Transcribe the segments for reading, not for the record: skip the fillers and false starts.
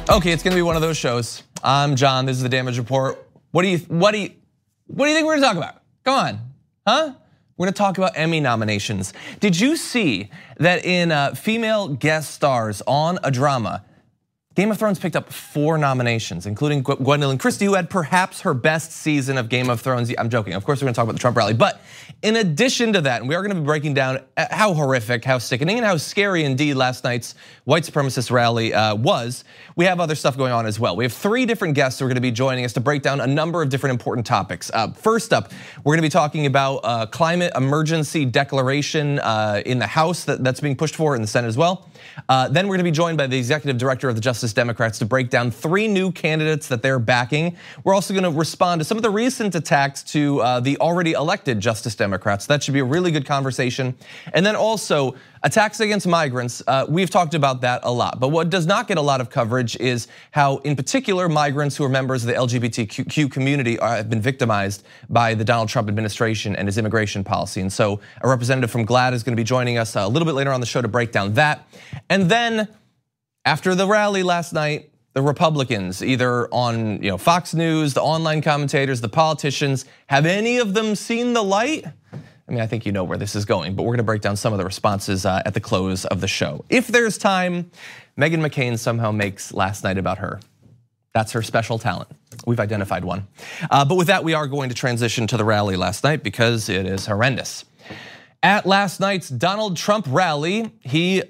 Okay, it's gonna be one of those shows. I'm John, this is the Damage Report. What do you think we're gonna talk about? Come on, huh? We're gonna talk about Emmy nominations. Did you see that in female guest stars on a drama, Game of Thrones picked up 4 nominations, including Gwendolyn Christie, who had perhaps her best season of Game of Thrones. I'm joking, of course we're gonna talk about the Trump rally. But in addition to that, and we are gonna be breaking down how horrific, how sickening, and how scary indeed last night's white supremacist rally was, we have other stuff going on as well. We have 3 different guests who are gonna be joining us to break down a number of different important topics. First up, we're gonna be talking about climate emergency declaration in the House that's being pushed for in the Senate as well. Then we're gonna be joined by the executive director of the Justice Democrats to break down 3 new candidates that they're backing. We're also gonna respond to some of the recent attacks to the already elected Justice Democrats. That should be a really good conversation. And then also attacks against migrants. We've talked about that a lot, but what does not get a lot of coverage is how, in particular, migrants who are members of the LGBTQ community have been victimized by the Donald Trump administration and his immigration policy. And so a representative from GLAAD is gonna be joining us a little bit later on the show to break down that. And then after the rally last night, the Republicans, either on Fox News, the online commentators, the politicians, have any of them seen the light? I mean, I think you know where this is going, but we're gonna break down some of the responses at the close of the show. If there's time, Meghan McCain somehow makes last night about her. That's her special talent. We've identified one. But with that, we are going to transition to the rally last night because it is horrendous. At last night's Donald Trump rally, he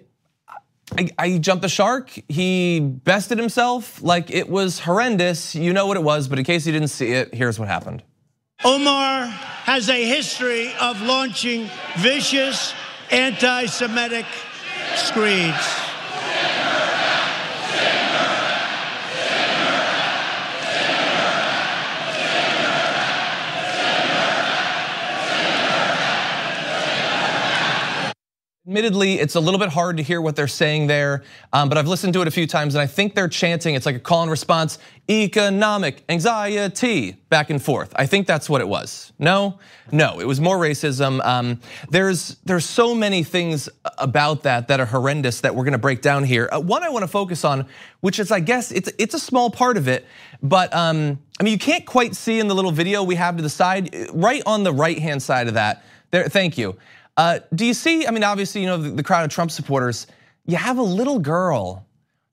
jumped the shark. He bested himself like it was horrendous. You know what it was, but in case you didn't see it, here's what happened. Omar has a history of launching vicious anti-Semitic screeds. Admittedly, it's a little bit hard to hear what they're saying there, but I've listened to it a few times and I think they're chanting, it's like a call and response, economic anxiety, back and forth. I think that's what it was. No, it was more racism. There's so many things about that are horrendous that we're gonna break down here. One I wanna focus on, which is I guess it's a small part of it, but I mean you can't quite see in the little video we have to the side, right on the right-hand side of that, there, thank you. Do you see, I mean, obviously, the crowd of Trump supporters, you have a little girl.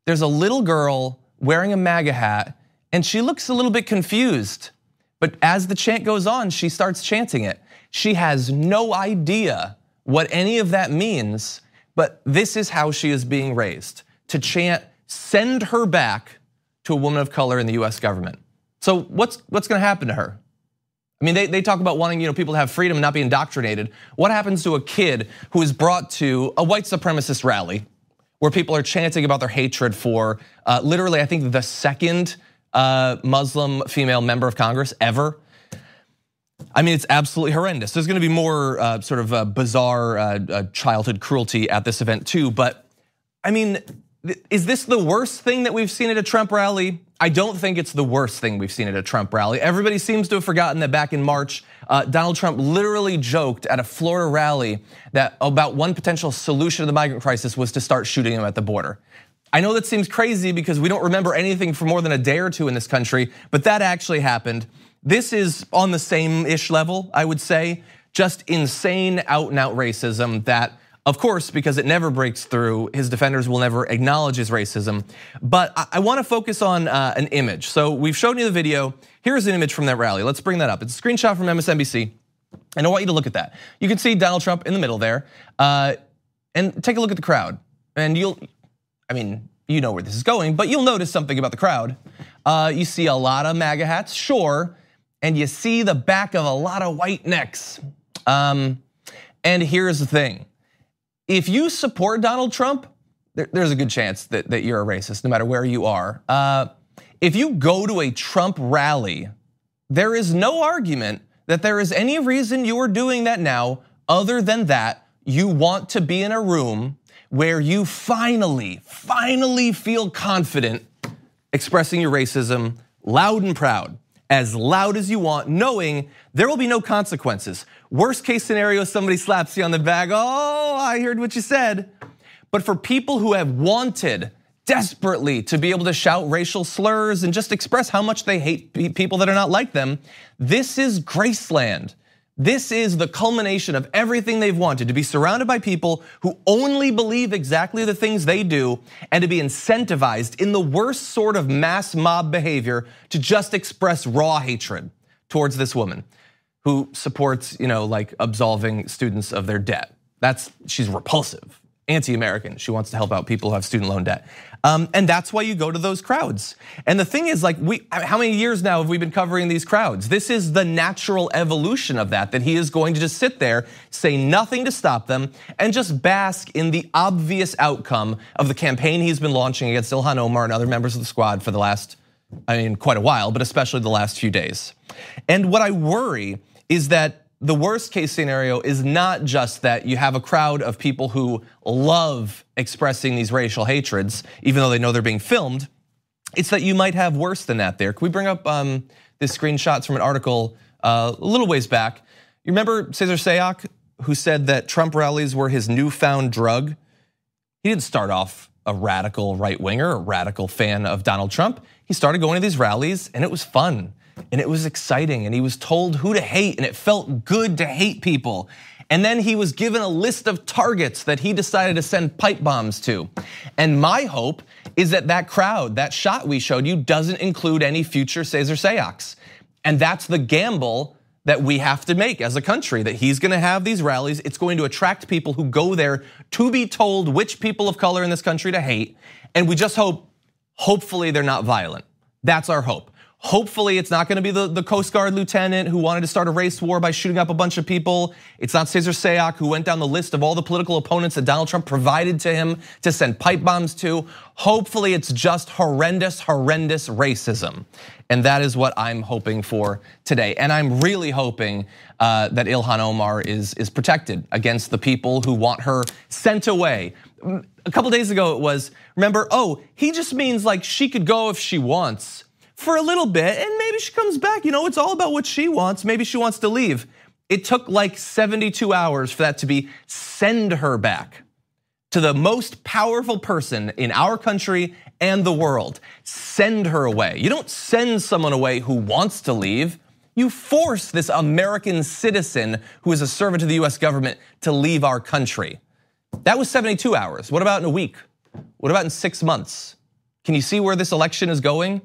There's a little girl wearing a MAGA hat and she looks a little bit confused. But as the chant goes on, she starts chanting it. She has no idea what any of that means, but this is how she is being raised. To chant, send her back to a woman of color in the US government. So what's gonna happen to her? I mean, they talk about wanting people to have freedom and not be indoctrinated. What happens to a kid who is brought to a white supremacist rally where people are chanting about their hatred for literally, I think, the second Muslim female member of Congress ever? I mean, it's absolutely horrendous. There's gonna be more sort of bizarre childhood cruelty at this event too, but I mean, is this the worst thing that we've seen at a Trump rally? I don't think it's the worst thing we've seen at a Trump rally. Everybody seems to have forgotten that back in March, Donald Trump literally joked at a Florida rally that about one potential solution to the migrant crisis was to start shooting them at the border. I know that seems crazy because we don't remember anything for more than a day or two in this country, but that actually happened. This is on the same-ish level, I would say, just insane out-and-out racism that, of course, because it never breaks through, his defenders will never acknowledge his racism. But I wanna focus on an image. So we've shown you the video. Here's an image from that rally. Let's bring that up. It's a screenshot from MSNBC. And I want you to look at that. You can see Donald Trump in the middle there. And take a look at the crowd. And I mean, you know where this is going, but you'll notice something about the crowd. You see a lot of MAGA hats, sure. And you see the back of a lot of white necks. And here's the thing. If you support Donald Trump, there's a good chance that you're a racist, no matter where you are. If you go to a Trump rally, there is no argument that there is any reason you are doing that now other than that you want to be in a room where you finally feel confident expressing your racism loud and proud, as loud as you want, knowing there will be no consequences. Worst case scenario, somebody slaps you on the back. Oh, I heard what you said. But for people who have wanted desperately to be able to shout racial slurs and just express how much they hate people that are not like them. This is Graceland. This is the culmination of everything they've wanted, to be surrounded by people who only believe exactly the things they do, and to be incentivized in the worst sort of mass mob behavior to just express raw hatred towards this woman who supports, like absolving students of their debt. She's repulsive, anti-American. She wants to help out people who have student loan debt. And that's why you go to those crowds. And the thing is, how many years now have we been covering these crowds? This is the natural evolution of that he is going to just sit there, say nothing to stop them, and just bask in the obvious outcome of the campaign he's been launching against Ilhan Omar and other members of the squad for the last, quite a while, but especially the last few days. And what I worry is that the worst case scenario is not just that you have a crowd of people who love expressing these racial hatreds, even though they know they're being filmed. It's that you might have worse than that there. Can we bring up this screenshots from an article a little ways back? You remember Cesar Sayoc, who said that Trump rallies were his newfound drug? He didn't start off a radical right-winger, a radical fan of Donald Trump. He started going to these rallies and it was fun. And it was exciting, and he was told who to hate, and it felt good to hate people. And then he was given a list of targets that he decided to send pipe bombs to. And my hope is that crowd, that shot we showed you, doesn't include any future Cesar Sayocs. And that's the gamble that we have to make as a country, that he's gonna have these rallies. It's going to attract people who go there to be told which people of color in this country to hate. And we just hopefully they're not violent. That's our hope. Hopefully it's not gonna be the Coast Guard lieutenant who wanted to start a race war by shooting up a bunch of people. It's not Cesar Sayoc who went down the list of all the political opponents that Donald Trump provided to him to send pipe bombs to. Hopefully it's just horrendous racism. And that is what I'm hoping for today. And I'm really hoping that Ilhan Omar is protected against the people who want her sent away. A couple days ago it was, remember, he just means like she could go if she wants. For a little bit, and maybe she comes back. It's all about what she wants. Maybe she wants to leave. It took like 72 hours for that to be send her back to the most powerful person in our country and the world. Send her away. You don't send someone away who wants to leave. You force this American citizen who is a servant to the US government to leave our country. That was 72 hours. What about in a week? What about in 6 months? Can you see where this election is going?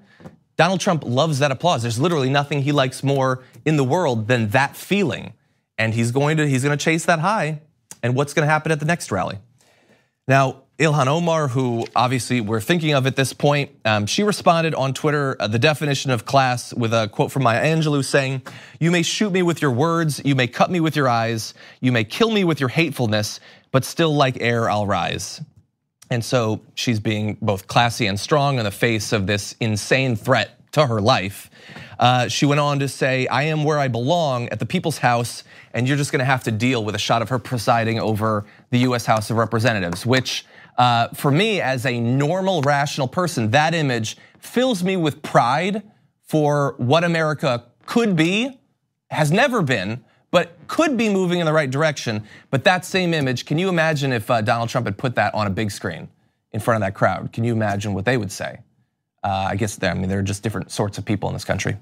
Donald Trump loves that applause. There's literally nothing he likes more in the world than that feeling. And he's going to chase that high. And what's gonna happen at the next rally? Now, Ilhan Omar, who obviously we're thinking of at this point, she responded on Twitter, the definition of class, with a quote from Maya Angelou saying, "You may shoot me with your words, you may cut me with your eyes, you may kill me with your hatefulness, but still like air I'll rise." And so she's being both classy and strong in the face of this insane threat to her life. She went on to say, "I am where I belong, at the people's house, and you're just gonna have to deal with a shot of her presiding over the US House of Representatives," which for me as a normal, rational person, that image fills me with pride for what America could be, has never been, but could be moving in the right direction. But that same image, can you imagine if Donald Trump had put that on a big screen in front of that crowd? Can you imagine what they would say? I guess there are just different sorts of people in this country.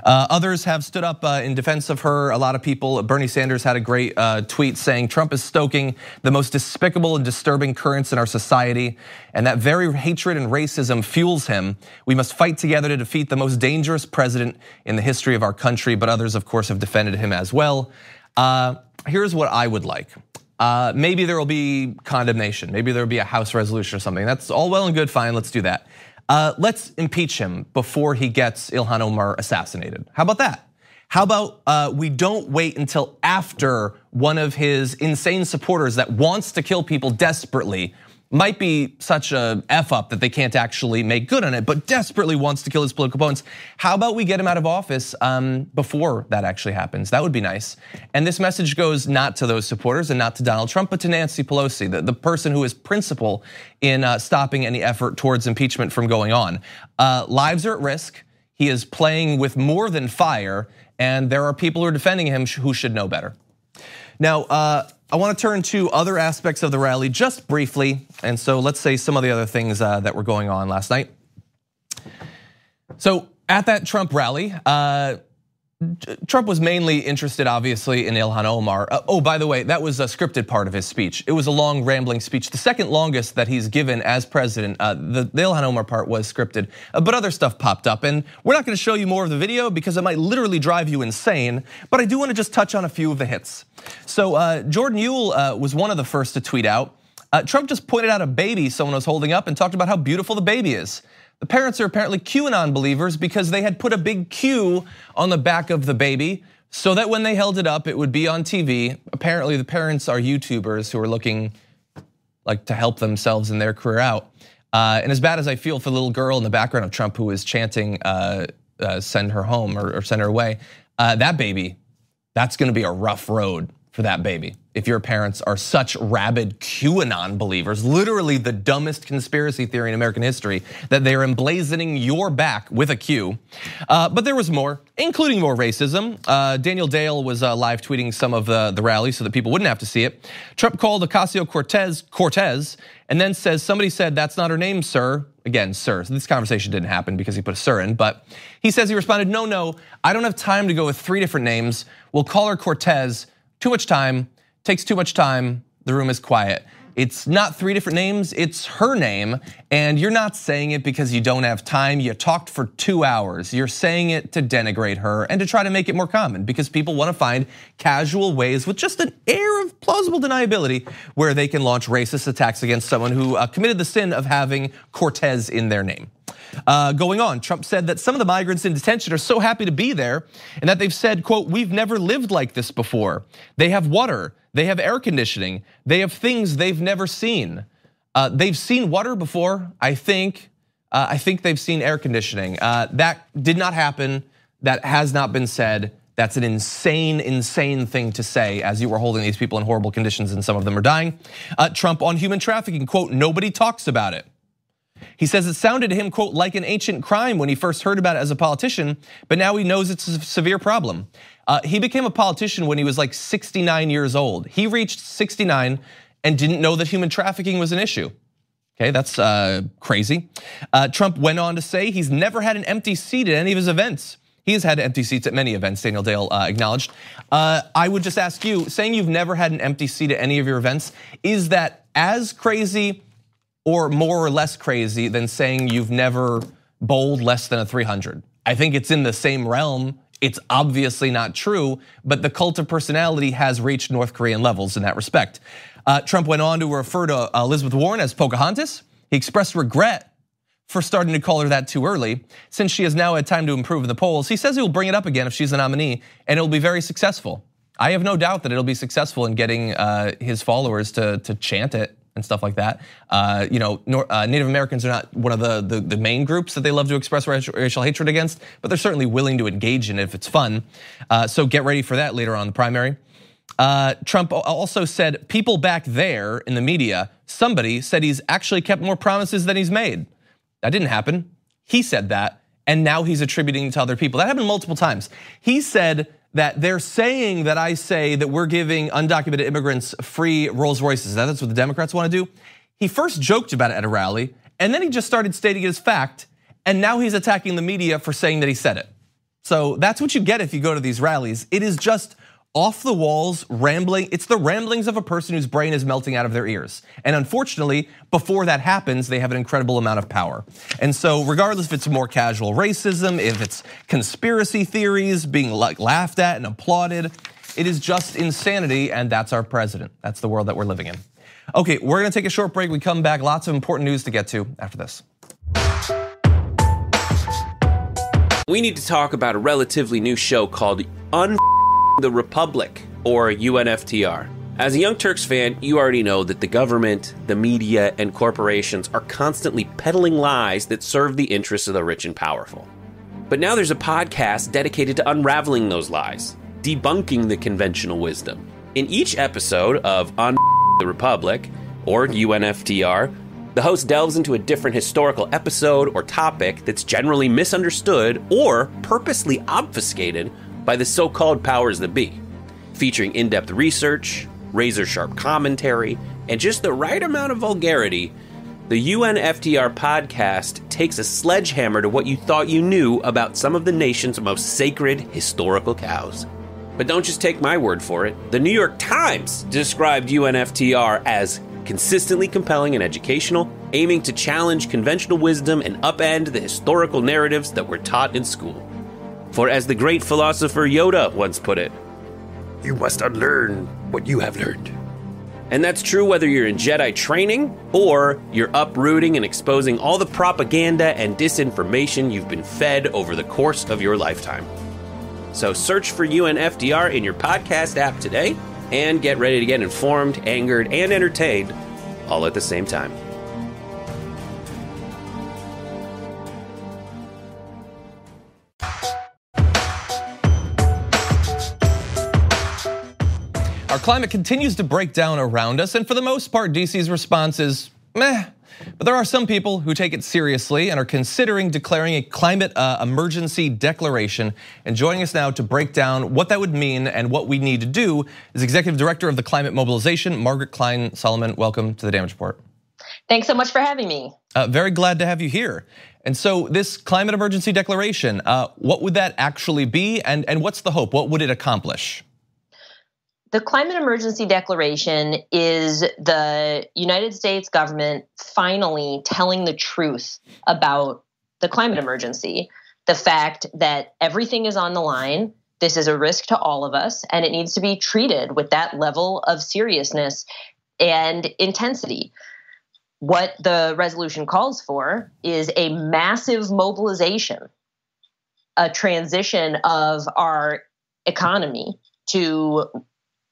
Others have stood up in defense of her. A lot of people, Bernie Sanders had a great tweet saying, "Trump is stoking the most despicable and disturbing currents in our society, and that very hatred and racism fuels him. We must fight together to defeat the most dangerous president in the history of our country." But others, of course, have defended him as well. Here's what I would like. Maybe there will be condemnation. Maybe there will be a House resolution or something. That's all well and good, fine, let's do that. Let's impeach him before he gets Ilhan Omar assassinated. How about that? How about we don't wait until after one of his insane supporters that wants to kill people desperately, might be such a F up that they can't actually make good on it, but desperately wants to kill his political opponents. How about we get him out of office before that actually happens? That would be nice. And this message goes not to those supporters and not to Donald Trump, but to Nancy Pelosi, the person who is principal in stopping any effort towards impeachment from going on. Lives are at risk. He is playing with more than fire, and there are people who are defending him who should know better. Now, I want to turn to other aspects of the rally just briefly. And so let's say some of the other things that were going on last night. So at that Trump rally, Trump was mainly interested, obviously, in Ilhan Omar. Oh, by the way, that was a scripted part of his speech. It was a long, rambling speech, the second longest that he's given as president. The Ilhan Omar part was scripted, but other stuff popped up. And we're not gonna show you more of the video because it might literally drive you insane, but I do wanna just touch on a few of the hits. So Jordan Ewell was one of the first to tweet out. Trump just pointed out a baby someone was holding up and talked about how beautiful the baby is. The parents are apparently QAnon believers because they had put a big Q on the back of the baby so that when they held it up, it would be on TV. Apparently the parents are YouTubers who are looking like to help themselves in their career out. And as bad as I feel for the little girl in the background of Trump who is chanting, send her home or send her away, that baby, that's gonna be a rough road for that baby. If your parents are such rabid QAnon believers, literally the dumbest conspiracy theory in American history, that they're emblazoning your back with a Q. But there was more, including more racism. Daniel Dale was live tweeting some of the rally so that people wouldn't have to see it. Trump called Ocasio-Cortez and then says, somebody said, that's not her name, sir. Again, sir, so this conversation didn't happen because he put a sir in, but he says he responded, no, I don't have time to go with 3 different names. We'll call her Cortez. Too much time, takes too much time, the room is quiet. It's not 3 different names, it's her name, and you're not saying it because you don't have time. You talked for 2 hours. You're saying it to denigrate her and to try to make it more common because people want to find casual ways with just an air of plausible deniability where they can launch racist attacks against someone who committed the sin of having Cortez in their name. Going on, Trump said that some of the migrants in detention are so happy to be there and that they've said, quote, we've never lived like this before. They have water, they have air conditioning, they have things they've never seen. They've seen water before, I think they've seen air conditioning. That did not happen, that has not been said. That's an insane thing to say as you were holding these people in horrible conditions and some of them are dying. Trump on human trafficking, quote, nobody talks about it. He says it sounded to him, quote, like an ancient crime when he first heard about it as a politician, but now he knows it's a severe problem. He became a politician when he was like 69 years old. He reached 69 and didn't know that human trafficking was an issue. Okay, that's crazy. Trump went on to say he's never had an empty seat at any of his events. He has had empty seats at many events, Daniel Dale acknowledged. I would just ask you, saying you've never had an empty seat at any of your events, is that as crazy or more or less crazy than saying you've never bowled less than a 300? I think it's in the same realm. It's obviously not true, but the cult of personality has reached North Korean levels in that respect. Trump went on to refer to Elizabeth Warren as Pocahontas. He expressed regret for starting to call her that too early, since she has now had time to improve in the polls. He says he will bring it up again if she's the nominee, and it'll be very successful. I have no doubt that it'll be successful in getting his followers to chant it and stuff like that. Native Americans are not one of the main groups that they love to express racial hatred against, but they're certainly willing to engage in it if it's fun. So get ready for that later on in the primary. Trump also said people back there in the media, somebody said he's actually kept more promises than he's made. That didn't happen. He said that, and now he's attributing to other people. That happened multiple times. He said that they're saying that I say that we're giving undocumented immigrants free Rolls Royces. That's what the Democrats want to do. He first joked about it at a rally, and then he just started stating it as fact, and now he's attacking the media for saying that he said it. So that's what you get if you go to these rallies. It is just off the walls rambling. It's the ramblings of a person whose brain is melting out of their ears. And unfortunately, before that happens, they have an incredible amount of power. And so regardless if it's more casual racism, if it's conspiracy theories being laughed at and applauded, it is just insanity, and that's our president. That's the world that we're living in. Okay, we're gonna take a short break. We come back, lots of important news to get to after this. We need to talk about a relatively new show called the Republic, or UNFTR. As a Young Turks fan, you already know that the government, the media, and corporations are constantly peddling lies that serve the interests of the rich and powerful. But now there's a podcast dedicated to unraveling those lies, debunking the conventional wisdom. In each episode of the Republic, or UNFTR, the host delves into a different historical episode or topic that's generally misunderstood or purposely obfuscated by the so-called powers that be, featuring in-depth research, razor-sharp commentary, and just the right amount of vulgarity, the UNFTR podcast takes a sledgehammer to what you thought you knew about some of the nation's most sacred historical cows. But don't just take my word for it. The New York Times described UNFTR as consistently compelling and educational, aiming to challenge conventional wisdom and upend the historical narratives that were taught in school. For as the great philosopher Yoda once put it, you must unlearn what you have learned. And that's true whether you're in Jedi training or you're uprooting and exposing all the propaganda and disinformation you've been fed over the course of your lifetime. So search for UNFTR in your podcast app today and get ready to get informed, angered, and entertained all at the same time. Our climate continues to break down around us, and for the most part, DC's response is meh. But there are some people who take it seriously and are considering declaring a climate emergency declaration. And joining us now to break down what that would mean and what we need to do is Executive Director of the Climate Mobilization, Margaret Klein Salamon. Welcome to the Damage Report. Thanks so much for having me. Very glad to have you here. And so this climate emergency declaration, what would that actually be, and what's the hope? What would it accomplish? The climate emergency declaration is the United States government finally telling the truth about the climate emergency, the fact that everything is on the line. This is a risk to all of us, and it needs to be treated with that level of seriousness and intensity. What the resolution calls for is a massive mobilization, a transition of our economy to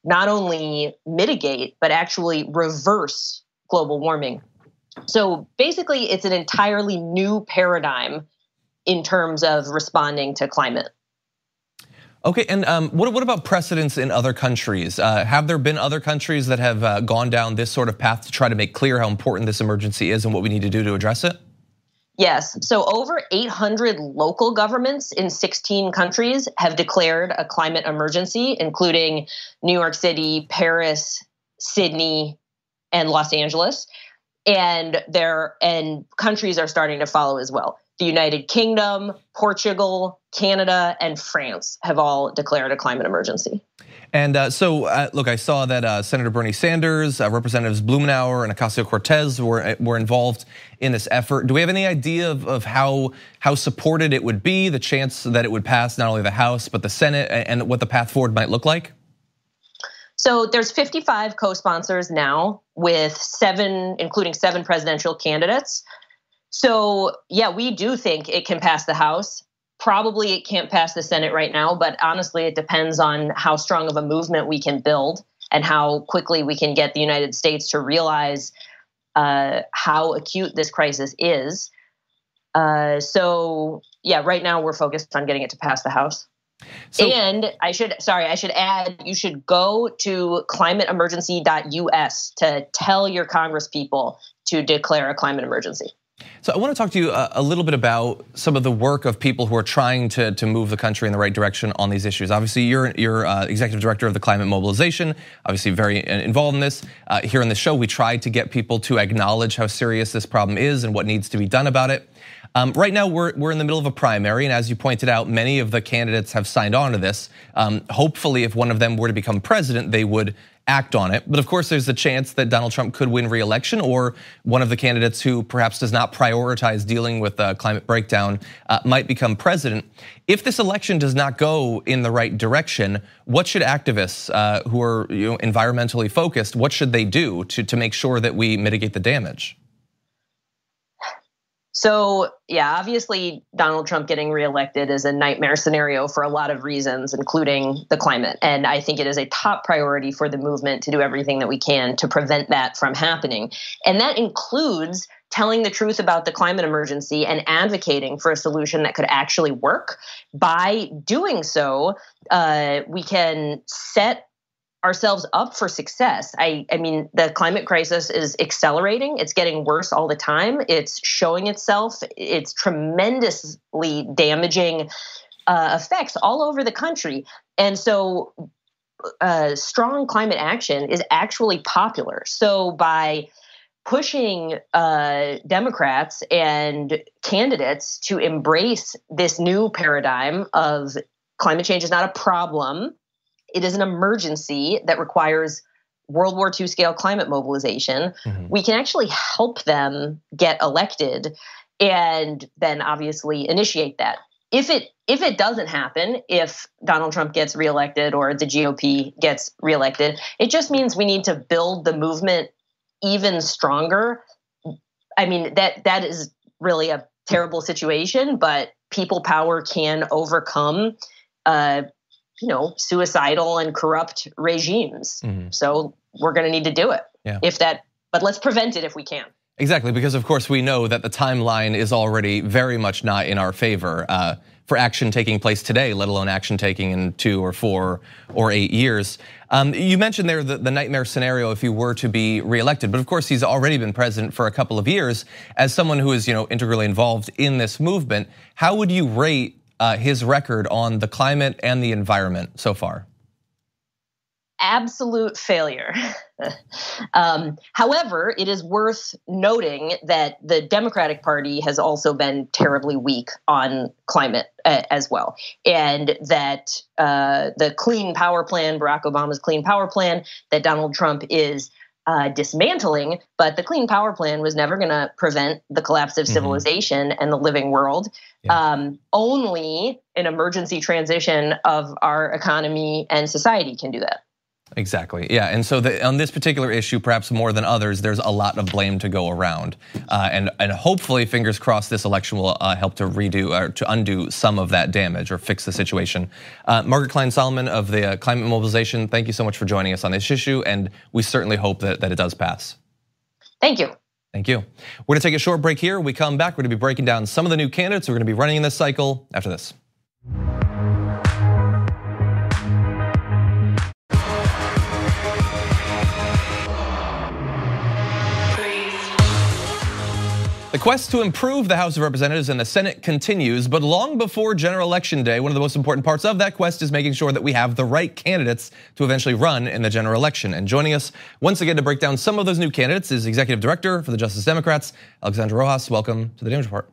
not only mitigate, but actually reverse global warming. So basically, it's an entirely new paradigm in terms of responding to climate. Okay, and what about precedents in other countries? Have there been other countries that have gone down this sort of path to try to make clear how important this emergency is and what we need to do to address it? Yes, so over 800 local governments in 16 countries have declared a climate emergency, including New York City, Paris, Sydney, and Los Angeles. And countries are starting to follow as well. The United Kingdom, Portugal, Canada, and France have all declared a climate emergency. And so, look, I saw that Senator Bernie Sanders, Representatives Blumenauer and Ocasio-Cortez were involved in this effort. Do we have any idea of how supported it would be, the chance that it would pass not only the House, but the Senate, and what the path forward might look like? So there's 55 co-sponsors now, with including seven presidential candidates. So yeah, we do think it can pass the House. Probably it can't pass the Senate right now, but honestly, it depends on how strong of a movement we can build and how quickly we can get the United States to realize how acute this crisis is. So yeah, right now we're focused on getting it to pass the House. And I should add, you should go to climateemergency.us to tell your congresspeople to declare a climate emergency. So I want to talk to you a little bit about some of the work of people who are trying to move the country in the right direction on these issues. Obviously, you're executive director of the Climate Mobilization, obviously very involved in this. Here on the show, we try to get people to acknowledge how serious this problem is and what needs to be done about it. Right now, we're in the middle of a primary, and as you pointed out, many of the candidates have signed on to this. Hopefully, if one of them were to become president, they would act on it. But of course, there's the chance that Donald Trump could win re-election, or one of the candidates who perhaps does not prioritize dealing with climate breakdown might become president. If this election does not go in the right direction, what should activists who are environmentally focused, what should they do to make sure that we mitigate the damage? So yeah, obviously Donald Trump getting reelected is a nightmare scenario for a lot of reasons, including the climate. And I think it is a top priority for the movement to do everything that we can to prevent that from happening. And that includes telling the truth about the climate emergency and advocating for a solution that could actually work. By doing so, we can set ourselves up for success. I mean, the climate crisis is accelerating. It's getting worse all the time. It's showing itself. It's tremendously damaging effects all over the country. And so strong climate action is actually popular. So by pushing Democrats and candidates to embrace this new paradigm of climate change is not a problem, it is an emergency that requires World War II scale climate mobilization, we can actually help them get elected and then obviously initiate that. If it doesn't happen, if Donald Trump gets reelected or the GOP gets reelected, it just means we need to build the movement even stronger. I mean, that is really a terrible situation, but people power can overcome suicidal and corrupt regimes. So we're going to need to do it but let's prevent it if we can. Exactly, because of course we know that the timeline is already very much not in our favor for action taking place today, let alone action taking in 2 or 4 or 8 years. You mentioned there the nightmare scenario if he were to be reelected, but of course he's already been president for a couple of years. As someone who is integrally involved in this movement, how would you rate his record on the climate and the environment so far? Absolute failure. However, it is worth noting that the Democratic Party has also been terribly weak on climate as well. And that the Clean Power Plan, Barack Obama's Clean Power Plan that Donald Trump is dismantling, but the Clean Power Plan was never going to prevent the collapse of civilization and the living world. Only an emergency transition of our economy and society can do that. Exactly, yeah, and so on this particular issue, perhaps more than others, there's a lot of blame to go around, and hopefully, fingers crossed, this election will help to undo some of that damage or fix the situation. Margaret Klein Salamon of the Climate Mobilization, thank you so much for joining us on this issue, and we certainly hope that it does pass. Thank you. Thank you. We're going to take a short break here. When we come back, we're going to be breaking down some of the new candidates who are going to be running in this cycle after this. The quest to improve the House of Representatives and the Senate continues, but long before General Election Day, one of the most important parts of that quest is making sure that we have the right candidates to eventually run in the general election. And joining us once again to break down some of those new candidates is Executive Director for the Justice Democrats, Alexandra Rojas. Welcome to the Dems Report.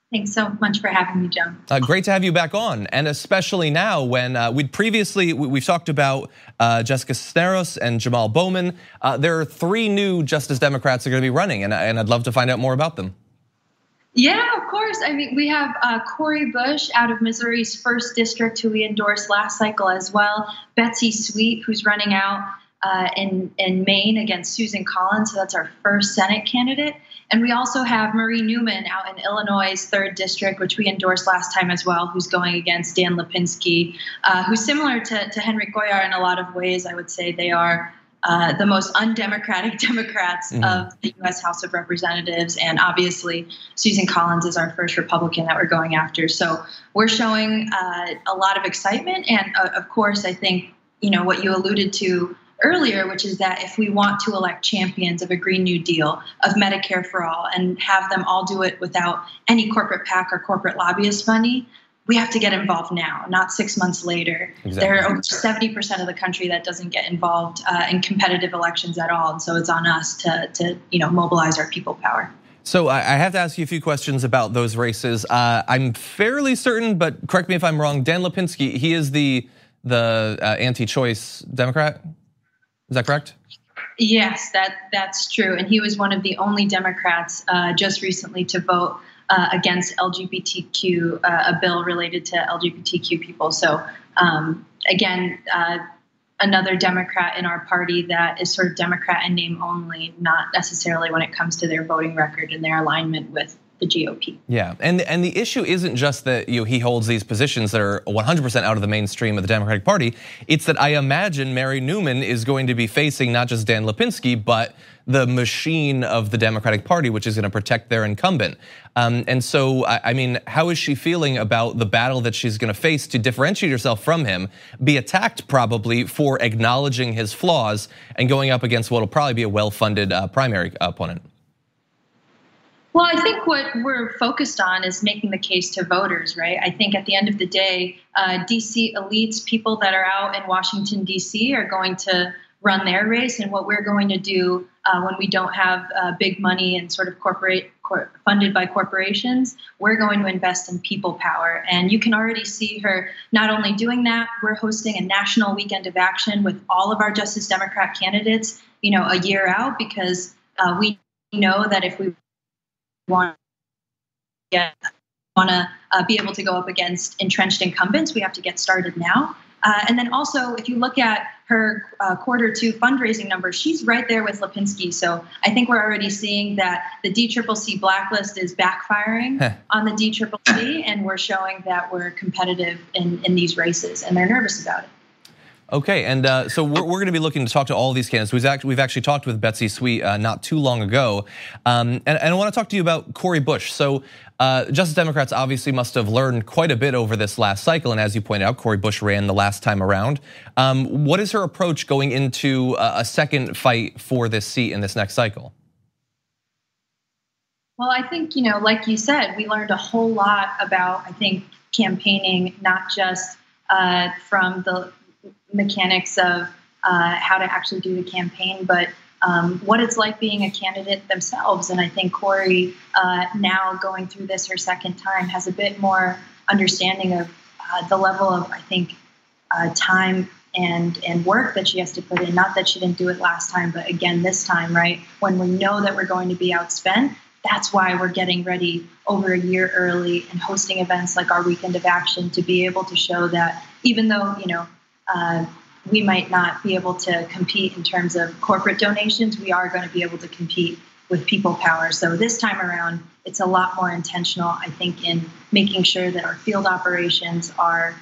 Thanks so much for having me, Joe. Great to have you back on, and especially now when we've talked about Jessica Cisneros and Jamal Bowman. There are 3 new Justice Democrats that are going to be running, and I'd love to find out more about them. Yeah, of course. I mean, we have Cori Bush out of Missouri's 1st District, who we endorsed last cycle as well. Betsy Sweet, who's running out in Maine against Susan Collins, so that's our 1st Senate candidate. And we also have Marie Newman out in Illinois' 3rd District, which we endorsed last time as well, who's going against Dan Lipinski, who's similar to Henry Cuellar in a lot of ways. I would say they are the most undemocratic Democrats of the U.S. House of Representatives. And obviously, Susan Collins is our 1st Republican that we're going after. So we're showing a lot of excitement. And of course, I think, what you alluded to earlier, which is that if we want to elect champions of a Green New Deal, of Medicare for all, and have them all do it without any corporate PAC or corporate lobbyist money, we have to get involved now, not 6 months later. Exactly. There are over 70% of the country that doesn't get involved in competitive elections at all, and so it's on us to mobilize our people power. So I have to ask you a few questions about those races. I'm fairly certain, but correct me if I'm wrong, Dan Lipinski, he is the anti-choice Democrat? Is that correct? Yes, that's true. And he was one of the only Democrats just recently to vote against LGBTQ, a bill related to LGBTQ people. So again, another Democrat in our party that is sort of Democrat in name only, not necessarily when it comes to their voting record and their alignment with the GOP. Yeah, and the issue isn't just that he holds these positions that are 100% out of the mainstream of the Democratic Party. It's that I imagine Mary Newman is going to be facing not just Dan Lipinski, but the machine of the Democratic Party, which is going to protect their incumbent. And so, I mean, how is she feeling about the battle that she's going to face to differentiate herself from him, be attacked probably for acknowledging his flaws and going up against what will probably be a well-funded primary opponent? Well, I think what we're focused on is making the case to voters, right? I think at the end of the day, DC elites, people that are out in Washington, DC, are going to run their race. And what we're going to do when we don't have big money and sort of funded by corporations, we're going to invest in people power. And you can already see her not only doing that, we're hosting a national weekend of action with all of our Justice Democrat candidates, a year out, because we know that if we want to be able to go up against entrenched incumbents, we have to get started now. And then also, if you look at her Q2 fundraising numbers, she's right there with Lipinski. So I think we're already seeing that the DCCC blacklist is backfiring on the DCCC, and we're showing that we're competitive in these races, and they're nervous about it. Okay, and so we're going to be looking to talk to all of these candidates. We've actually talked with Betsy Sweet not too long ago, and I want to talk to you about Cori Bush. So Justice Democrats obviously must have learned quite a bit over this last cycle, and as you pointed out, Cori Bush ran the last time around. What is her approach going into a second fight for this seat in this next cycle? Well, I think, like you said, we learned a whole lot about, I think, campaigning, not just from the mechanics of how to actually do the campaign, but what it's like being a candidate themselves. And I think Cori, now going through this her second time, has a bit more understanding of the level of, I think, time and work that she has to put in. Not that she didn't do it last time, but again, this time, right? When we know that we're going to be outspent, that's why we're getting ready over a year early and hosting events like our Weekend of Action to be able to show that even though, we might not be able to compete in terms of corporate donations, we are going to be able to compete with people power. So this time around, it's a lot more intentional, I think, in making sure that our field operations are,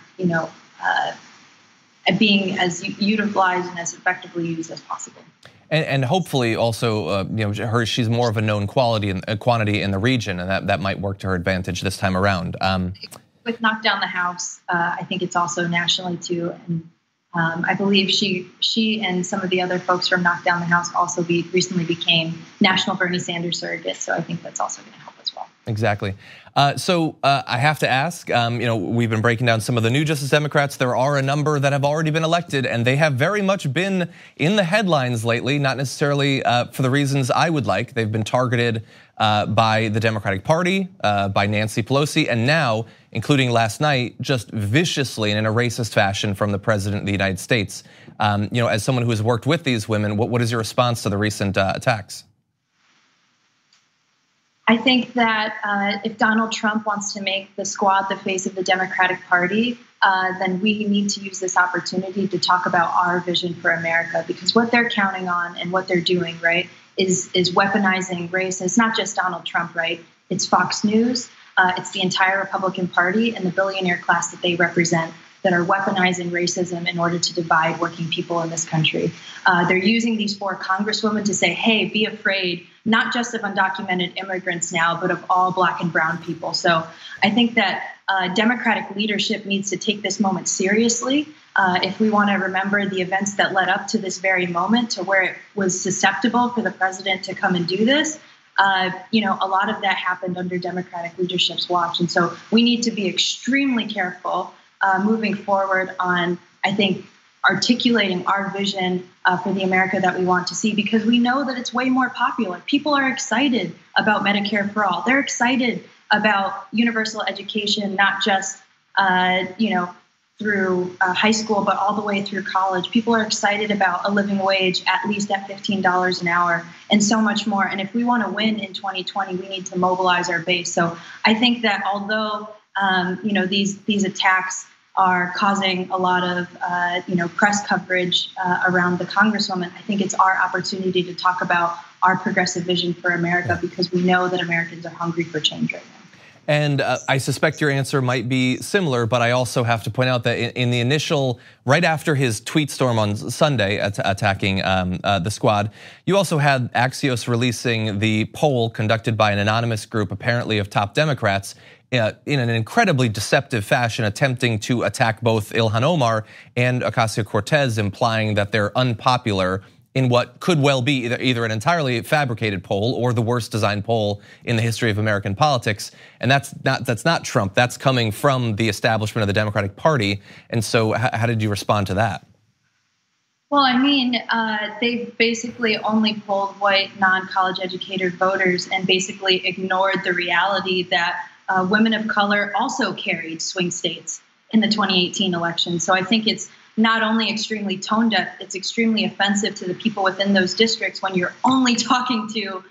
being as utilized and as effectively used as possible. And hopefully also, she's more of a known quantity in the region, and that might work to her advantage this time around. With Knock Down the House, I think it's also nationally too. And I believe she and some of the other folks from Knock Down the House also recently became national Bernie Sanders surrogates. So I think that's also going to help as well. Exactly. So I have to ask, we've been breaking down some of the new Justice Democrats. There are a number that have already been elected, and they have very much been in the headlines lately, not necessarily for the reasons I would like. They've been targeted by the Democratic Party, by Nancy Pelosi, and now, including last night, just viciously and in a racist fashion from the President of the United States. As someone who has worked with these women, what is your response to the recent attacks? I think that if Donald Trump wants to make the squad the face of the Democratic Party, then we need to use this opportunity to talk about our vision for America, because what they're counting on and what they're doing, right, is weaponizing race. It's not just Donald Trump, right? It's Fox News, it's the entire Republican Party and the billionaire class that they represent that are weaponizing racism in order to divide working people in this country. They're using these 4 congresswomen to say, hey, be afraid, not just of undocumented immigrants now, but of all Black and brown people. So I think that Democratic leadership needs to take this moment seriously. If we want to remember the events that led up to this very moment, to where it was susceptible for the president to come and do this, a lot of that happened under Democratic leadership's watch. And so we need to be extremely careful moving forward on, I think, articulating our vision for the America that we want to see, because we know that it's way more popular. People are excited about Medicare for all. They're excited about universal education, not just, through high school, but all the way through college. People are excited about a living wage, at least at $15 an hour, and so much more. And if we want to win in 2020, we need to mobilize our base. So I think that although, these attacks are causing a lot of, press coverage around the Congresswoman, I think it's our opportunity to talk about our progressive vision for America, because we know that Americans are hungry for change right now. And I suspect your answer might be similar, but I also have to point out that in the initial, right after his tweet storm on Sunday attacking the squad, you also had Axios releasing the poll conducted by an anonymous group, apparently of top Democrats, in an incredibly deceptive fashion, attempting to attack both Ilhan Omar and Ocasio-Cortez, implying that they're unpopular in what could well be either an entirely fabricated poll or the worst designed poll in the history of American politics. And that's not Trump, that's coming from the establishment of the Democratic Party. And so how did you respond to that? Well, I mean, they basically only polled white, non-college educated voters and basically ignored the reality that women of color also carried swing states in the 2018 election. So I think it's not only extremely tone deaf, it's extremely offensive to the people within those districts when you're only talking to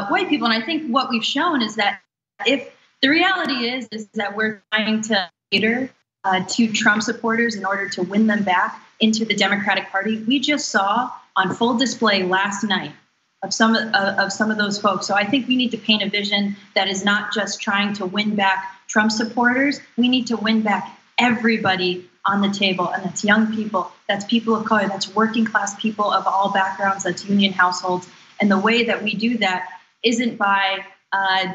white people. And I think what we've shown is that if the reality is that we're trying to cater to Trump supporters in order to win them back into the Democratic Party, we just saw on full display last night of some of those folks. So I think we need to paint a vision that is not just trying to win back Trump supporters. We need to win back everybody on the table, and that's young people, that's people of color, that's working class people of all backgrounds, that's union households. And the way that we do that isn't by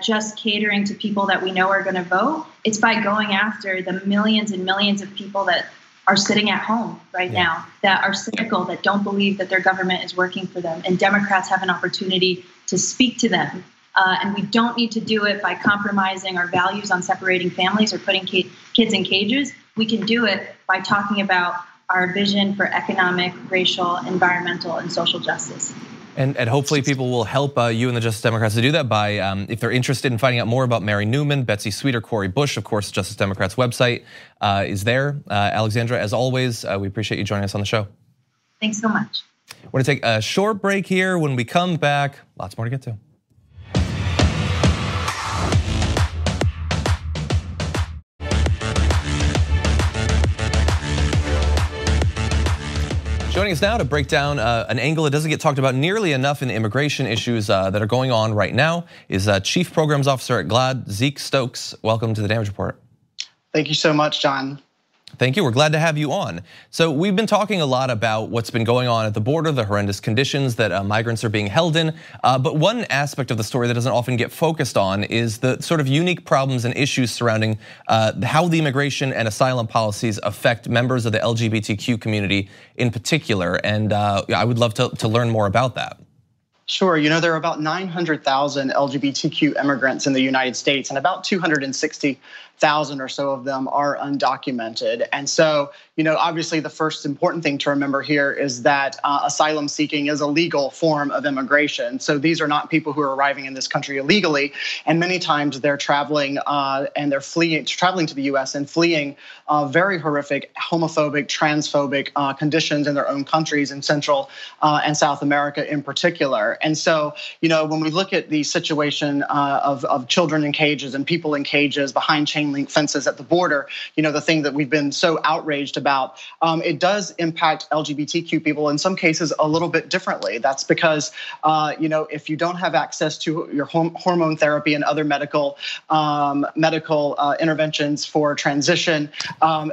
just catering to people that we know are going to vote. It's by going after the millions and millions of people that are sitting at home right now, that are cynical, that don't believe that their government is working for them. And Democrats have an opportunity to speak to them. And we don't need to do it by compromising our values on separating families or putting kids in cages. We can do it by talking about our vision for economic, racial, environmental, and social justice. And hopefully people will help you and the Justice Democrats to do that by, if they're interested in finding out more about Mary Newman, Betsy Sweet, or Cori Bush, of course, Justice Democrats website is there. Alexandra, as always, we appreciate you joining us on the show. Thanks so much. We're gonna take a short break here. When we come back, lots more to get to. Joining us now to break down an angle that doesn't get talked about nearly enough in the immigration issues that are going on right now is Chief Programs Officer at GLAAD, Zeke Stokes. Welcome to the Damage Report. Thank you so much, John. Thank you, we're glad to have you on. So we've been talking a lot about what's been going on at the border, the horrendous conditions that migrants are being held in. But one aspect of the story that doesn't often get focused on is the sort of unique problems and issues surrounding how the immigration and asylum policies affect members of the LGBTQ community in particular. And I would love to learn more about that. Sure, you know, there are about 900,000 LGBTQ immigrants in the United States, and about 260,000 or so of them are undocumented. And so, you know, obviously the first important thing to remember here is that asylum seeking is a legal form of immigration. So these are not people who are arriving in this country illegally, and many times they're traveling and they're traveling to the US and fleeing very horrific, homophobic, transphobic conditions in their own countries in Central and South America in particular. And so, you know, when we look at the situation of children in cages and people in cages behind chain link fences at the border, you know, the thing that we've been so outraged about, it does impact LGBTQ people in some cases a little bit differently. That's because, you know, if you don't have access to your hormone therapy and other medical interventions for transition,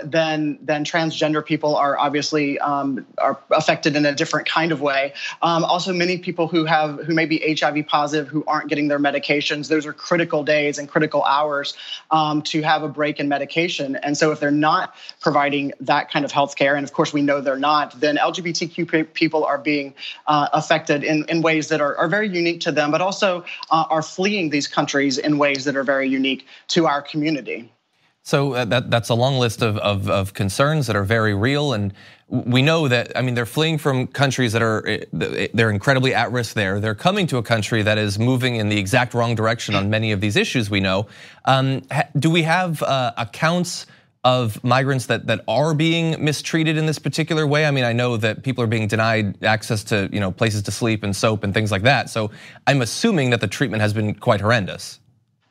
then transgender people are obviously are affected in a different kind of way. Also, many people who may be HIV positive who aren't getting their medications, those are critical days and critical hours to have a break in medication. And so if they're not providing that kind of health care, and of course we know they're not, then LGBTQ people are being affected in ways that are very unique to them, but also are fleeing these countries in ways that are very unique to our community. So that's a long list of concerns that are very real, and we know that, I mean, they're fleeing from countries that they're incredibly at risk there. They're coming to a country that is moving in the exact wrong direction on many of these issues we know. Do we have accounts of migrants that are being mistreated in this particular way? I mean, I know that people are being denied access to, you know, places to sleep and soap and things like that. So I'm assuming that the treatment has been quite horrendous.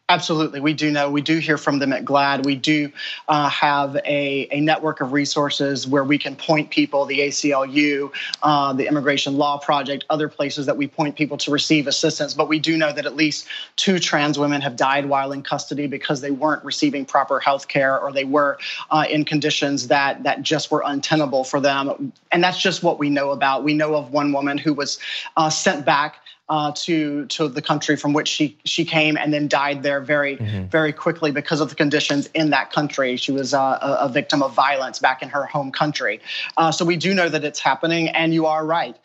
Absolutely, we do know. We do hear from them at GLAAD. We do have a network of resources where we can point people, the ACLU, the Immigration Law Project, other places that we point people to receive assistance. But we do know that at least 2 trans women have died while in custody because they weren't receiving proper health care, or they were in conditions that just were untenable for them. And that's just what we know about. We know of one woman who was sent back to the country from which she came, and then died there very quickly because of the conditions in that country. She was a victim of violence back in her home country. So we do know that it's happening, and you are right.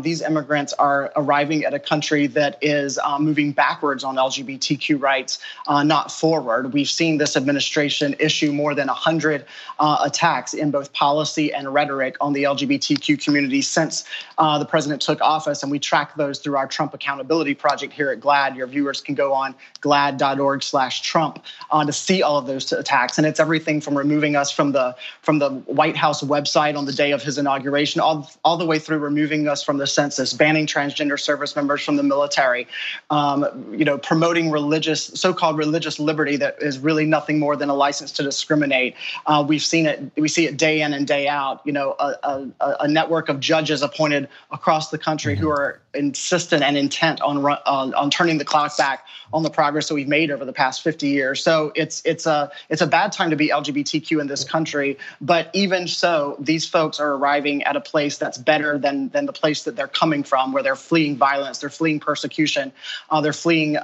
these immigrants are arriving at a country that is moving backwards on LGBTQ rights, not forward. We've seen this administration issue more than 100 attacks in both policy and rhetoric on the LGBTQ community since the president took office, and we track those through our Trump Accountability Project here at GLAAD. Your viewers can go on GLAAD.org/Trump to see all of those attacks, and it's everything from removing us from the White House website on the day of his inauguration, all the way through removing us from the census, banning transgender service members from the military, promoting so-called religious liberty that is really nothing more than a license to discriminate. We see it day in and day out. A network of judges appointed across the country who are insistent and intent on turning the clock back on the progress that we've made over the past 50 years. So it's a bad time to be LGBTQ in this country. But even so, these folks are arriving at a place that's better than the place that they're coming from, where they're fleeing violence, they're fleeing persecution, they're fleeing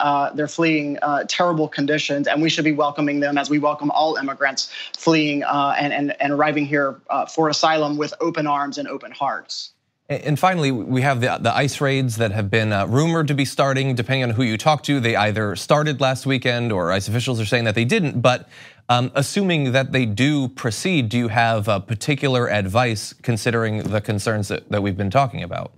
terrible conditions, and we should be welcoming them as we welcome all immigrants fleeing and arriving here for asylum with open arms and open hearts. And finally, we have the ICE raids that have been rumored to be starting. Depending on who you talk to, they either started last weekend or ICE officials are saying that they didn't. But assuming that they do proceed, do you have particular advice considering the concerns that we've been talking about?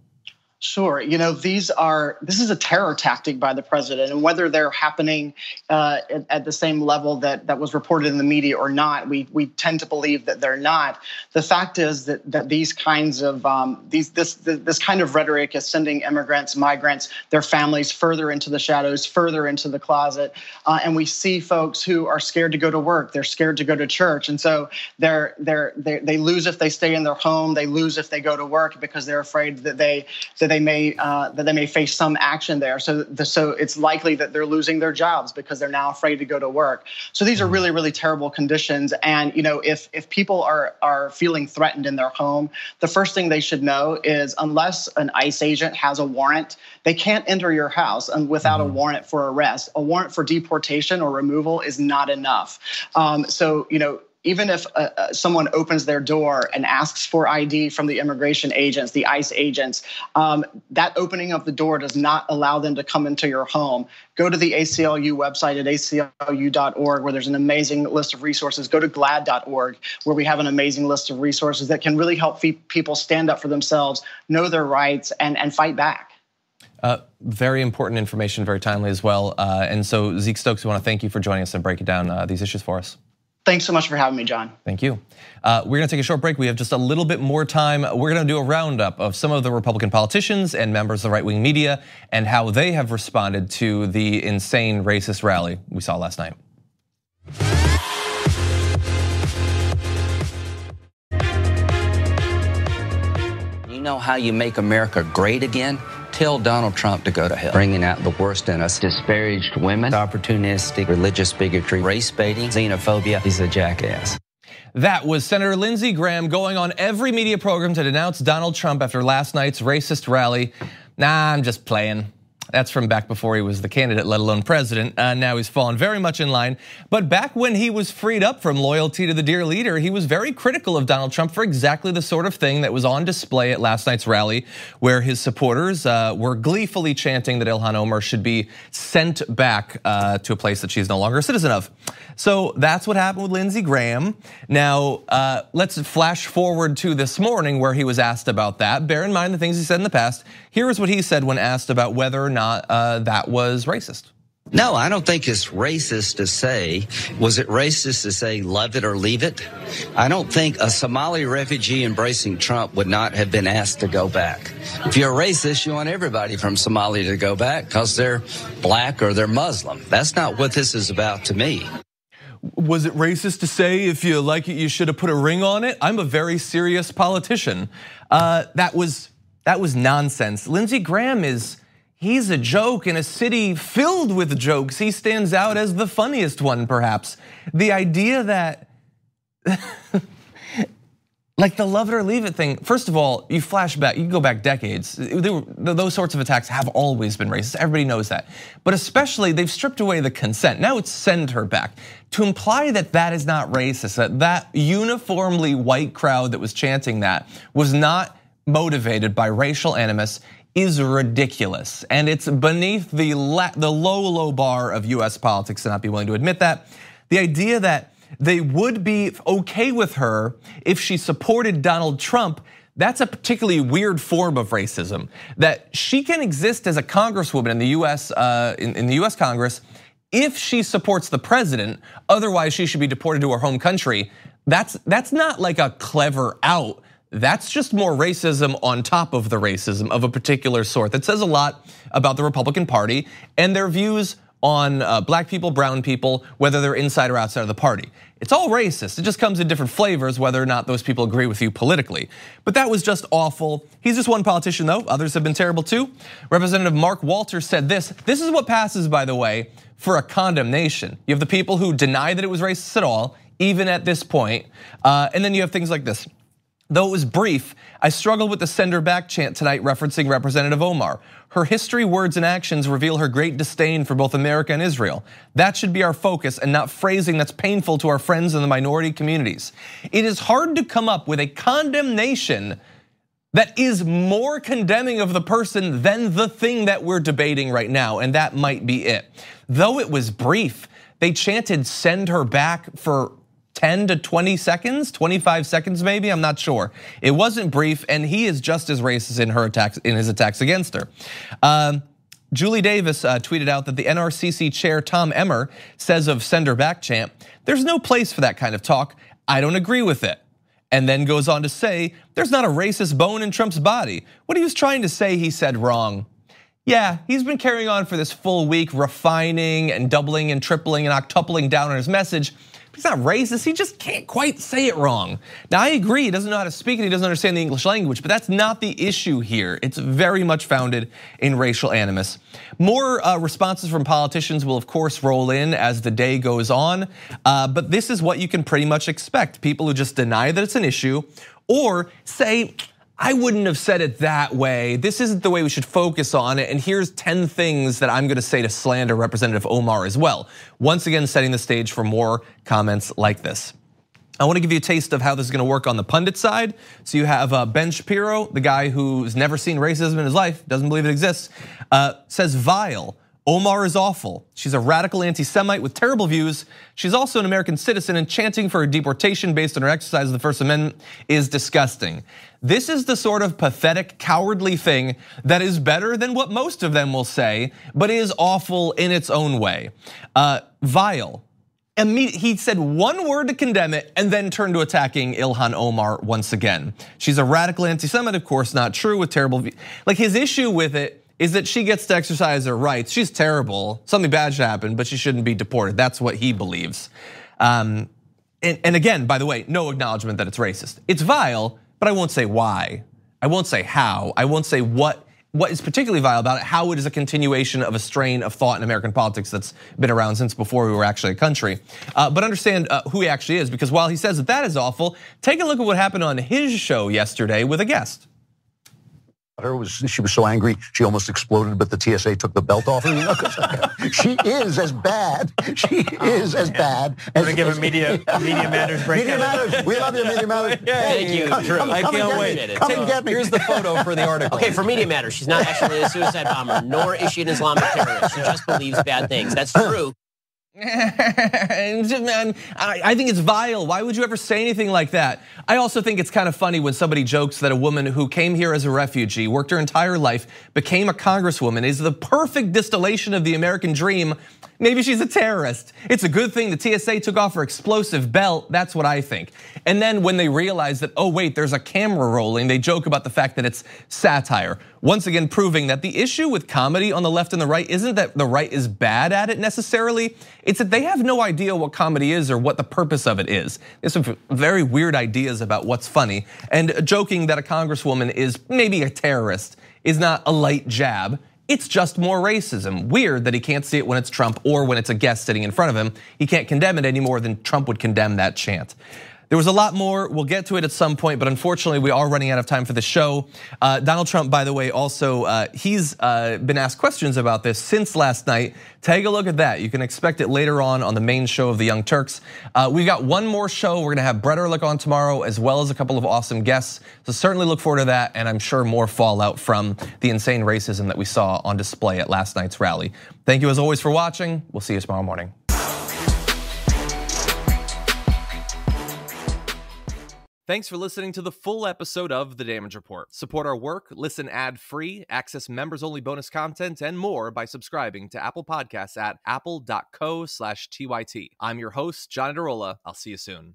Sure. This is a terror tactic by the president, and whether they're happening at the same level that was reported in the media or not, we tend to believe that they're not. The fact is that these kinds of this kind of rhetoric is sending immigrants, migrants, their families further into the shadows, further into the closet, and we see folks who are scared to go to work. They're scared to go to church, and so they lose if they stay in their home. They lose if they go to work because they're afraid that they may face some action there. So it's likely that they're losing their jobs because they're now afraid to go to work. So these are really, really terrible conditions. And if people are feeling threatened in their home, the first thing they should know is unless an ICE agent has a warrant, they can't enter your house without a warrant for arrest. A warrant for deportation or removal is not enough. Even if someone opens their door and asks for ID from the immigration agents, the ICE agents, that opening of the door does not allow them to come into your home. Go to the ACLU website at aclu.org, where there's an amazing list of resources. Go to GLAAD.org, where we have an amazing list of resources that can really help people stand up for themselves, know their rights, and fight back. Very important information, very timely as well. And so, Zeke Stokes, we want to thank you for joining us and breaking down these issues for us. Thanks so much for having me, John. Thank you. We're gonna take a short break. We have just a little bit more time. We're gonna do a roundup of some of the Republican politicians and members of the right-wing media and how they have responded to the insane racist rally we saw last night. You know how you make America great again? Tell Donald Trump to go to hell. Bringing out the worst in us. Disparaged women, opportunistic, religious bigotry, race baiting, xenophobia. He's a jackass. That was Senator Lindsey Graham going on every media program to denounce Donald Trump after last night's racist rally. Nah, I'm just playing. That's from back before he was the candidate, let alone president. Now he's fallen very much in line. But back when he was freed up from loyalty to the dear leader, he was very critical of Donald Trump for exactly the sort of thing that was on display at last night's rally, where his supporters were gleefully chanting that Ilhan Omar should be sent back to a place that she's no longer a citizen of. So that's what happened with Lindsey Graham. Now, let's flash forward to this morning where he was asked about that. Bear in mind the things he said in the past. Here is what he said when asked about whether or not that was racist. No, I don't think it's racist to say, was it racist to say love it or leave it? I don't think a Somali refugee embracing Trump would not have been asked to go back. If you're a racist, you want everybody from Somalia to go back because they're black or they're Muslim. That's not what this is about to me. Was it racist to say if you like it, you should have put a ring on it? I'm a very serious politician. That was nonsense. Lindsey Graham he's a joke in a city filled with jokes. He stands out as the funniest one, perhaps. The idea that, like the love it or leave it thing, first of all, you flash back, you go back decades. Those sorts of attacks have always been racist, everybody knows that. But especially, they've stripped away the consent. Now it's send her back. To imply that that is not racist, that uniformly white crowd that was chanting that was not motivated by racial animus is ridiculous. And it's beneath the low bar of US politics to not be willing to admit that. The idea that they would be okay with her if she supported Donald Trump, that's a particularly weird form of racism. That she can exist as a congresswoman in the US, in the US Congress, if she supports the president, otherwise she should be deported to her home country. That's not like a clever out. That's just more racism on top of the racism of a particular sort. That says a lot about the Republican Party and their views on black people, brown people, whether they're inside or outside of the party. It's all racist. It just comes in different flavors, whether or not those people agree with you politically. But that was just awful. He's just one politician though, others have been terrible too. Representative Mark Walters said this. This is what passes, by the way, for a condemnation. You have the people who deny that it was racist at all, even at this point. And then you have things like this. Though it was brief, I struggled with the send her back chant tonight referencing Representative Omar. Her history, words, and actions reveal her great disdain for both America and Israel. That should be our focus and not phrasing that's painful to our friends in the minority communities. It is hard to come up with a condemnation that is more condemning of the person than the thing that we're debating right now, and that might be it. Though it was brief, they chanted send her back for 10 to 20 seconds, 25 seconds maybe, I'm not sure. It wasn't brief, and he is just as racist in his attacks against her. Julie Davis tweeted out that the NRCC chair Tom Emmer says of send her back chant, there's no place for that kind of talk, I don't agree with it. And then goes on to say, there's not a racist bone in Trump's body. What he was trying to say, he said wrong. Yeah, he's been carrying on for this full week, refining and doubling and tripling and octupling down on his message. He's not racist, he just can't quite say it wrong. Now I agree, he doesn't know how to speak and he doesn't understand the English language, but that's not the issue here. It's very much founded in racial animus. More responses from politicians will of course roll in as the day goes on, but this is what you can pretty much expect. People who just deny that it's an issue or say, I wouldn't have said it that way. This isn't the way we should focus on it. And here's 10 things that I'm gonna say to slander Representative Omar as well. Once again, setting the stage for more comments like this. I wanna give you a taste of how this is gonna work on the pundit side. So you have Ben Shapiro, the guy who's never seen racism in his life, doesn't believe it exists, says vile. Omar is awful. She's a radical anti-Semite with terrible views. She's also an American citizen, and chanting for her deportation based on her exercise of the First Amendment is disgusting. This is the sort of pathetic, cowardly thing that is better than what most of them will say, but is awful in its own way. Vile. He said one word to condemn it and then turned to attacking Ilhan Omar once again. She's a radical anti-Semite, of course, not true, with terrible views. Like his issue with it is that she gets to exercise her rights. She's terrible, something bad should happen, but she shouldn't be deported. That's what he believes. And again, by the way, no acknowledgement that it's racist. It's vile, but I won't say why. I won't say how. I won't say what is particularly vile about it, how it is a continuation of a strain of thought in American politics that's been around since before we were actually a country. But understand who he actually is, because while he says that that is awful, take a look at what happened on his show yesterday with a guest. She was so angry, she almost exploded, but the TSA took the belt off her. You know, she is as bad. She is as bad. We're gonna give a Media Matters break. Media Matters. We love you, Media Matters. Thank you. I can't wait. Come and get me. Here's the photo for the article. Okay, for Media Matters, she's not actually a suicide bomber, nor is she an Islamic terrorist. She just believes bad things. That's true. Man, I think it's vile. Why would you ever say anything like that? I also think it's kind of funny when somebody jokes that a woman who came here as a refugee, worked her entire life, became a congresswoman, is the perfect distillation of the American dream. Maybe she's a terrorist. It's a good thing the TSA took off her explosive belt. That's what I think. And then when they realize that, oh wait, there's a camera rolling, they joke about the fact that it's satire. Once again, proving that the issue with comedy on the left and the right isn't that the right is bad at it necessarily. It's that they have no idea what comedy is or what the purpose of it is. There's some very weird ideas about what's funny. And joking that a congresswoman is maybe a terrorist is not a light jab. It's just more racism. Weird that he can't see it when it's Trump or when it's a guest sitting in front of him. He can't condemn it any more than Trump would condemn that chant. There was a lot more. We'll get to it at some point, but unfortunately, we are running out of time for the show. Donald Trump, by the way, also, he's been asked questions about this since last night. Take a look at that. You can expect it later on the main show of the Young Turks. We've got one more show. We're gonna have Brett Ehrlich on tomorrow, as well as a couple of awesome guests. So certainly look forward to that, and I'm sure more fallout from the insane racism that we saw on display at last night's rally. Thank you as always for watching. We'll see you tomorrow morning. Thanks for listening to the full episode of The Damage Report. Support our work, listen ad-free, access members-only bonus content, and more by subscribing to Apple Podcasts at apple.co/TYT. I'm your host, John Adarola. I'll see you soon.